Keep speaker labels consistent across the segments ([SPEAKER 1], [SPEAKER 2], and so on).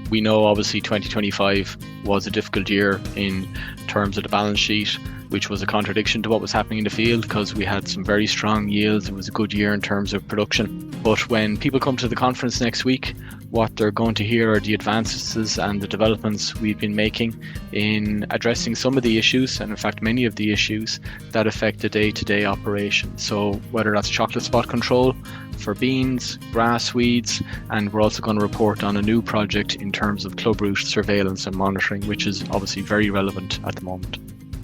[SPEAKER 1] we know obviously 2025 was a difficult year in terms of the balance sheet, which was a contradiction to what was happening in the field because we had some very strong yields. It was a good year in terms of production. But when people come to the conference next week, what they're going to hear are the advances and the developments we've been making in addressing some of the issues, and in fact many of the issues that affect the day-to-day operation. So whether that's chocolate spot control for beans, grass weeds, and we're also going to report on a new project in terms of clubroot surveillance and monitoring, which is obviously very relevant at the moment.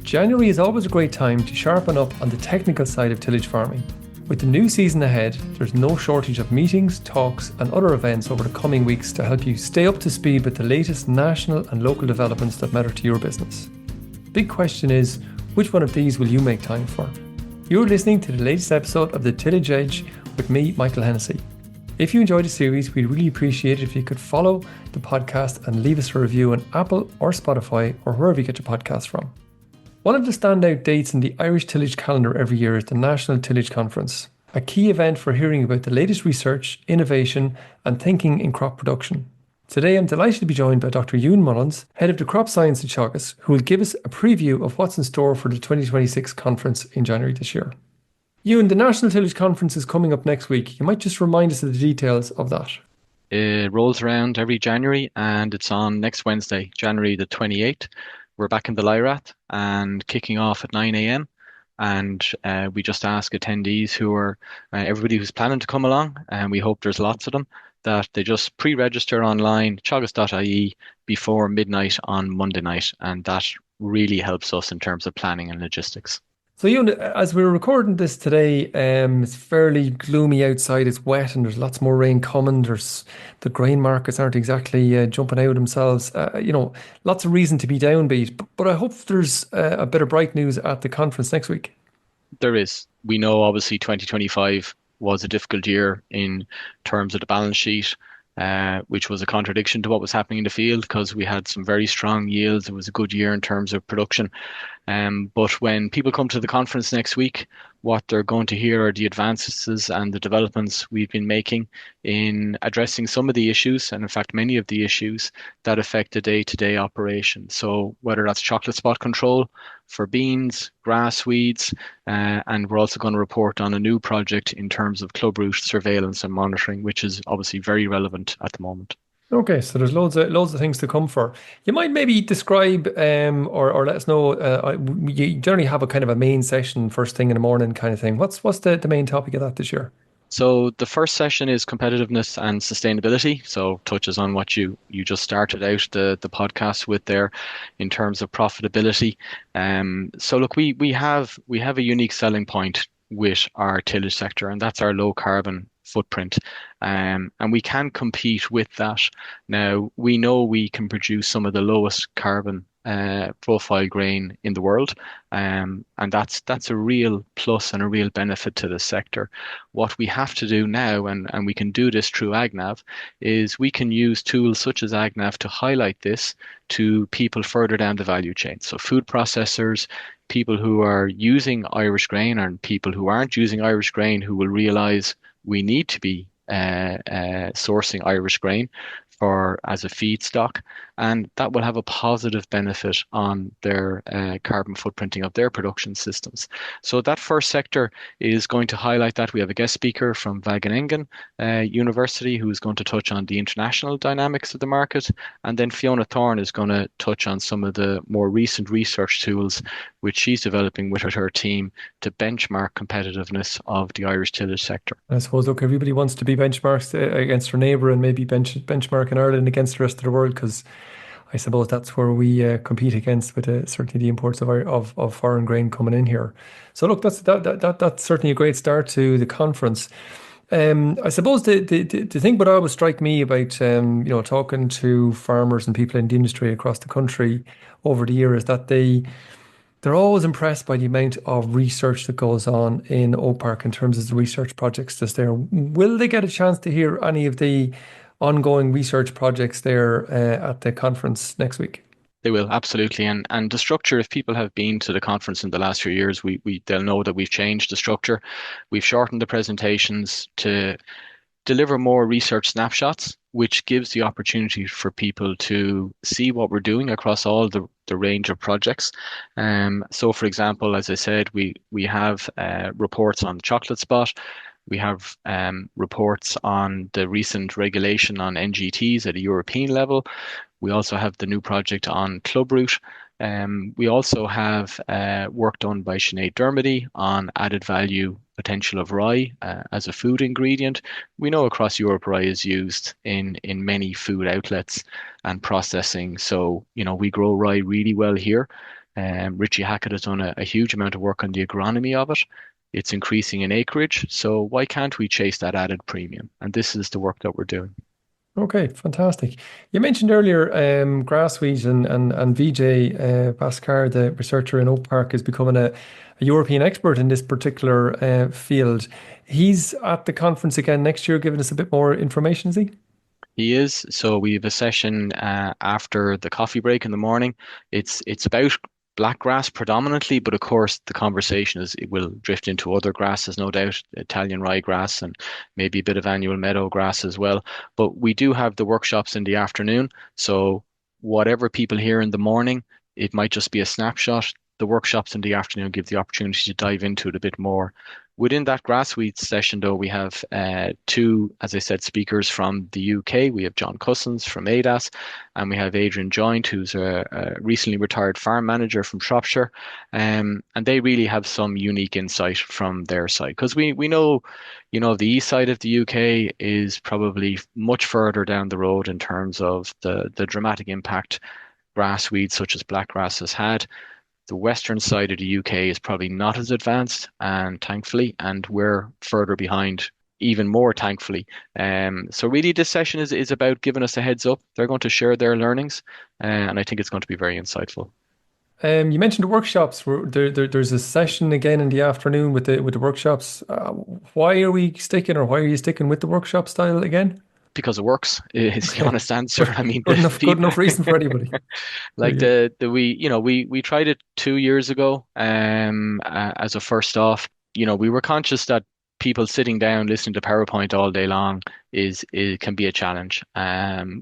[SPEAKER 2] January is always a great time to sharpen up on the technical side of tillage farming. With the new season ahead, there's no shortage of meetings, talks and other events over the coming weeks to help you stay up to speed with the latest national and local developments that matter to your business. Big question is, which one of these will you make time for? You're listening to the latest episode of the Tillage Edge with me, Michael Hennessy. If you enjoyed the series, we'd really appreciate it if you could follow the podcast and leave us a review on Apple or Spotify or wherever you get your podcasts from. One of the standout dates in the Irish tillage calendar every year is the National Tillage Conference, a key event for hearing about the latest research, innovation and thinking in crop production. Today I'm delighted to be joined by Dr. Ewen Mullins, Head of the Crop Science at Teagasc, who will give us a preview of what's in store for the 2026 conference in January this year. Ewen, the National Tillage Conference is coming up next week. You might just remind us of the details of that.
[SPEAKER 1] It rolls around every January and it's on next Wednesday, January the 28th. We're back in the Lyrath and kicking off at 9 a.m. And we just ask attendees who are, everybody who's planning to come along, and we hope there's lots of them, that they just pre-register online, teagasc.ie, before midnight on Monday night. And that really helps us in terms of planning and logistics.
[SPEAKER 2] So, Ewen, as we're recording this today, it's fairly gloomy outside. It's wet and there's lots more rain coming. The grain markets aren't exactly jumping out themselves. Lots of reason to be downbeat. But I hope there's a bit of bright news at the conference next week.
[SPEAKER 1] There is. We know obviously 2025 was a difficult year in terms of the balance sheet, which was a contradiction to what was happening in the field because we had some very strong yields. It was a good year in terms of production. But when people come to the conference next week, what they're going to hear are the advances and the developments we've been making in addressing some of the issues, and in fact many of the issues that affect the day-to-day operation. So whether that's chocolate spot control for beans, grass weeds, and we're also going to report on a new project in terms of clubroot surveillance and monitoring, which is obviously very relevant at the moment.
[SPEAKER 2] Okay, so there's loads of things to come for. You might maybe describe or let us know. You generally have a kind of a main session first thing in the morning kind of thing. What's the main topic of that this year?
[SPEAKER 1] So the first session is competitiveness and sustainability. So touches on what you just started out the podcast with there in terms of profitability. So look, we have a unique selling point with our tillage sector, and that's our low carbon footprint. And we can compete with that. Now, we know we can produce some of the lowest carbon profile grain in the world. And that's a real plus and a real benefit to the sector. What we have to do now, and we can do this through AgNav, is we can use tools such as AgNav to highlight this to people further down the value chain. So food processors, people who are using Irish grain, and people who aren't using Irish grain who will realize we need to be sourcing Irish grain as a feedstock, and that will have a positive benefit on their carbon footprinting of their production systems. So that first sector is going to highlight that. We have a guest speaker from Wageningen University who is going to touch on the international dynamics of the market, and then Fiona Thorne is going to touch on some of the more recent research tools which she's developing with her team to benchmark competitiveness of the Irish tillage sector.
[SPEAKER 2] I suppose, look, everybody wants to be benchmarked against their neighbour and maybe benchmark in Ireland against the rest of the world, because I suppose that's where we compete against with certainly the imports of foreign grain coming in here. So look, that's certainly a great start to the conference. I suppose the thing that always strike me about talking to farmers and people in the industry across the country over the year is that they're always impressed by the amount of research that goes on in Oak Park in terms of the research projects that's there. Will they get a chance to hear any of the ongoing research projects there at the conference next week?
[SPEAKER 1] They will, absolutely. And the structure, if people have been to the conference in the last few years, they'll know that we've changed the structure. We've shortened the presentations to deliver more research snapshots, which gives the opportunity for people to see what we're doing across all the range of projects. So, for example, as I said, we have reports on the chocolate spot. We have reports on the recent regulation on NGTs at a European level. We also have the new project on Clubroot. We also have work done by Sinead Dermody on added value potential of rye as a food ingredient. We know across Europe rye is used in many food outlets and processing. So, we grow rye really well here. Richie Hackett has done a huge amount of work on the agronomy of it. It's increasing in acreage, so why can't we chase that added premium? And this is the work that we're doing.
[SPEAKER 2] Okay, fantastic. You mentioned earlier grassweed and VJ Bhaskar, the researcher in Oak Park, is becoming a European expert in this particular field. He's at the conference again next year, giving us a bit more information, is he?
[SPEAKER 1] He is. So we have a session after the coffee break in the morning. It's about black grass predominantly, but of course the conversation it will drift into other grasses, no doubt, Italian ryegrass and maybe a bit of annual meadow grass as well. But we do have the workshops in the afternoon. So whatever people hear in the morning, it might just be a snapshot. The workshops in the afternoon give the opportunity to dive into it a bit more. Within that grassweed session, though, we have two, as I said, speakers from the UK. We have John Cousins from ADAS, and we have Adrian Joint, who's a recently retired farm manager from Shropshire. And they really have some unique insight from their side. Because we know, the east side of the UK is probably much further down the road in terms of the dramatic impact grass weeds such as blackgrass has had. The western side of the UK is probably not as advanced, and thankfully, and we're further behind even more thankfully. So really this session is about giving us a heads up. They're going to share their learnings, and I think it's going to be very insightful.
[SPEAKER 2] You mentioned the workshops. There's a session again in the afternoon with the workshops. Why are we sticking, or why are you sticking with the workshop style again?
[SPEAKER 1] Because it works is the
[SPEAKER 2] Okay,
[SPEAKER 1] honest answer.
[SPEAKER 2] good,
[SPEAKER 1] I mean,
[SPEAKER 2] good
[SPEAKER 1] the
[SPEAKER 2] enough, good enough
[SPEAKER 1] feedback.
[SPEAKER 2] reason for anybody.
[SPEAKER 1] Like
[SPEAKER 2] Very good.
[SPEAKER 1] we tried it 2 years ago as a first off. We were conscious that people sitting down listening to PowerPoint all day long is it can be a challenge.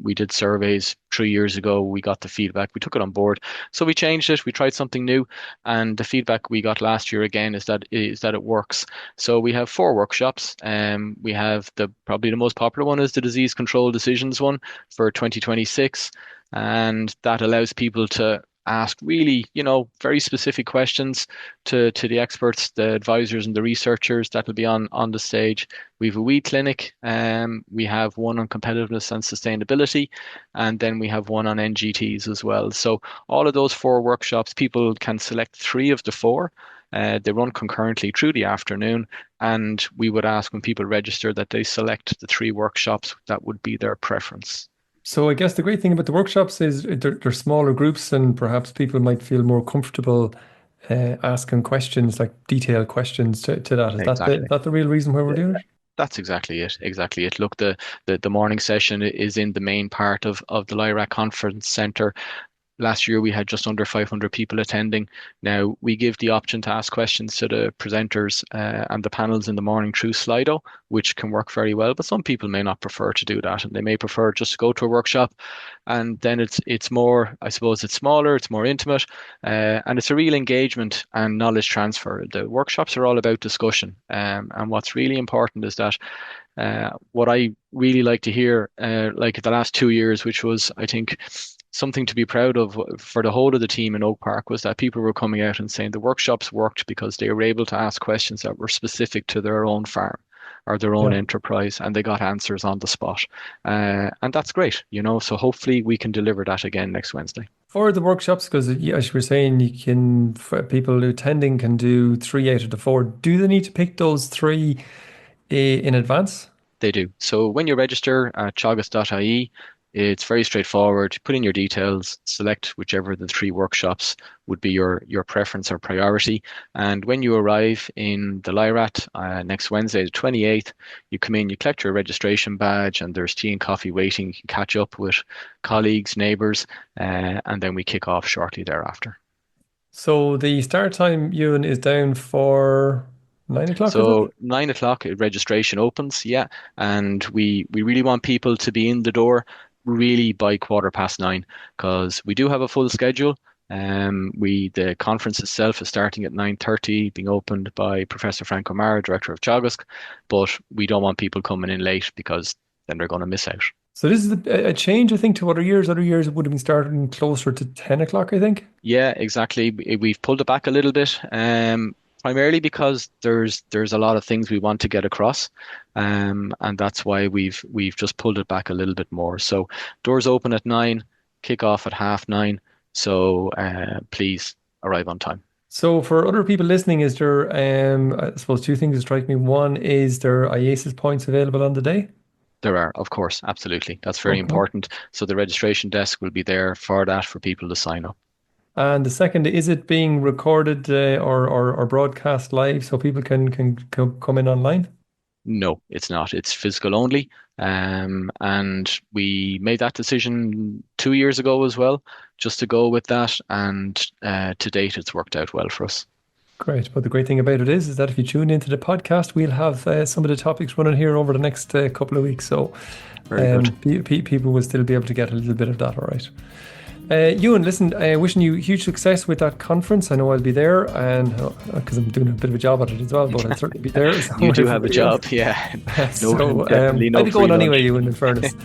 [SPEAKER 1] We did surveys 3 years ago. We got the feedback. We took it on board. So we changed it. We tried something new, and the feedback we got last year again is that it works. So we have four workshops. We have the probably the most popular one is the disease control decisions one for 2026, and that allows people to ask really, very specific questions to the experts, the advisors, and the researchers that will be on the stage. We have a weed clinic, we have one on competitiveness and sustainability, and then we have one on NGTs as well. So all of those four workshops, people can select three of the four. They run concurrently through the afternoon, and we would ask when people register that they select the three workshops that would be their preference.
[SPEAKER 2] So I guess the great thing about the workshops is they're smaller groups, and perhaps people might feel more comfortable asking questions, like detailed questions to that. Is
[SPEAKER 1] Exactly.
[SPEAKER 2] that the real reason why we're doing it?
[SPEAKER 1] That's exactly it. Exactly it. Look, the morning session is in the main part of the LIRAC Conference Centre. Last year we had just under 500 people attending. Now we give the option to ask questions to the presenters and the panels in the morning through Slido, which can work very well. But some people may not prefer to do that, and they may prefer just to go to a workshop, and then it's more, I suppose, it's smaller, it's more intimate, and it's a real engagement and knowledge transfer. The workshops are all about discussion, and what's really important is that what I really like to hear, like the last 2 years, which was, I think, something to be proud of for the whole of the team in Oak Park, was that people were coming out and saying the workshops worked because they were able to ask questions that were specific to their own farm or their own
[SPEAKER 2] Yeah.
[SPEAKER 1] enterprise, and they got answers on the spot. And that's great. So hopefully we can deliver that again next Wednesday.
[SPEAKER 2] For the workshops, because as you were saying, people attending can do three out of the four. Do they need to pick those three in advance?
[SPEAKER 1] They do. So when you register at teagasc.ie, it's very straightforward. Put in your details, select whichever of the three workshops would be your preference or priority. And when you arrive in the Lyrat next Wednesday, the 28th, you come in, you collect your registration badge, and there's tea and coffee waiting. You can catch up with colleagues, neighbours, and then we kick off shortly thereafter.
[SPEAKER 2] So the start time, Ewan, is down for. 9 o'clock, is
[SPEAKER 1] So
[SPEAKER 2] it?
[SPEAKER 1] 9 o'clock registration opens, yeah, and we really want people to be in the door really by 9:15 because we do have a full schedule. The conference itself is starting at 9:30, being opened by Professor Frank O'Mara, Director of Teagasc, but we don't want people coming in late because then they're going to miss out.
[SPEAKER 2] So this is a change, I think, to other years. Other years it would have been starting closer to 10 o'clock, I think.
[SPEAKER 1] Yeah, exactly. We've pulled it back a little bit, primarily because there's a lot of things we want to get across, and that's why we've just pulled it back a little bit more. So doors open at 9, kick off at 9:30. So please arrive on time.
[SPEAKER 2] So for other people listening, is there, I suppose, two things that strike me. One, is there IASIS points available on the day?
[SPEAKER 1] There are, of course, absolutely. That's very
[SPEAKER 2] Okay.
[SPEAKER 1] important. So the registration desk will be there for that for people to sign up.
[SPEAKER 2] And the second, is it being recorded or broadcast live so people can come in online?
[SPEAKER 1] No, it's not. It's physical only. And we made that decision 2 years ago as well, just to go with that. And to date, it's worked out well for us.
[SPEAKER 2] Great. But the great thing about it is that if you tune into the podcast, we'll have some of the topics running here over the next couple of weeks. So
[SPEAKER 1] Very good.
[SPEAKER 2] people will still be able to get a little bit of that, all right. Ewan, listen, wishing you huge success with that conference. I know I'll be there, and because I'm doing a bit of a job at it as well, but I'll certainly be there. So
[SPEAKER 1] You do have a job, yeah. No,
[SPEAKER 2] so
[SPEAKER 1] definitely no
[SPEAKER 2] I'll be
[SPEAKER 1] free
[SPEAKER 2] going anyway,
[SPEAKER 1] lunch.
[SPEAKER 2] Ewan, in fairness.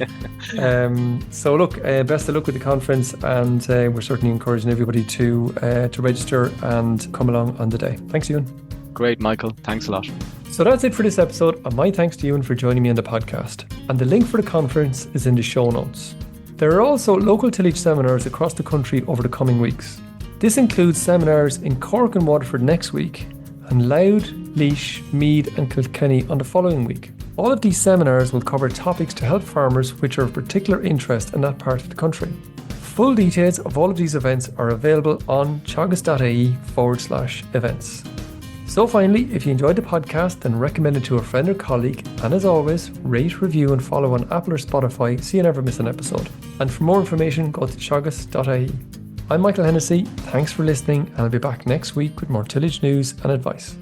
[SPEAKER 2] So look, best of luck with the conference, and we're certainly encouraging everybody to register and come along on the day. Thanks, Ewan.
[SPEAKER 1] Great, Michael. Thanks a lot.
[SPEAKER 2] So that's it for this episode, and my thanks to Ewan for joining me on the podcast. And the link for the conference is in the show notes. There are also local tillage seminars across the country over the coming weeks. This includes seminars in Cork and Waterford next week, and Louth, Laois, Meath and Kilkenny on the following week. All of these seminars will cover topics to help farmers which are of particular interest in that part of the country. Full details of all of these events are available on teagasc.ie/events. So finally, if you enjoyed the podcast, then recommend it to a friend or colleague. And as always, rate, review and follow on Apple or Spotify so you never miss an episode. And for more information, go to teagasc.ie. I'm Michael Hennessy. Thanks for listening, and I'll be back next week with more tillage news and advice.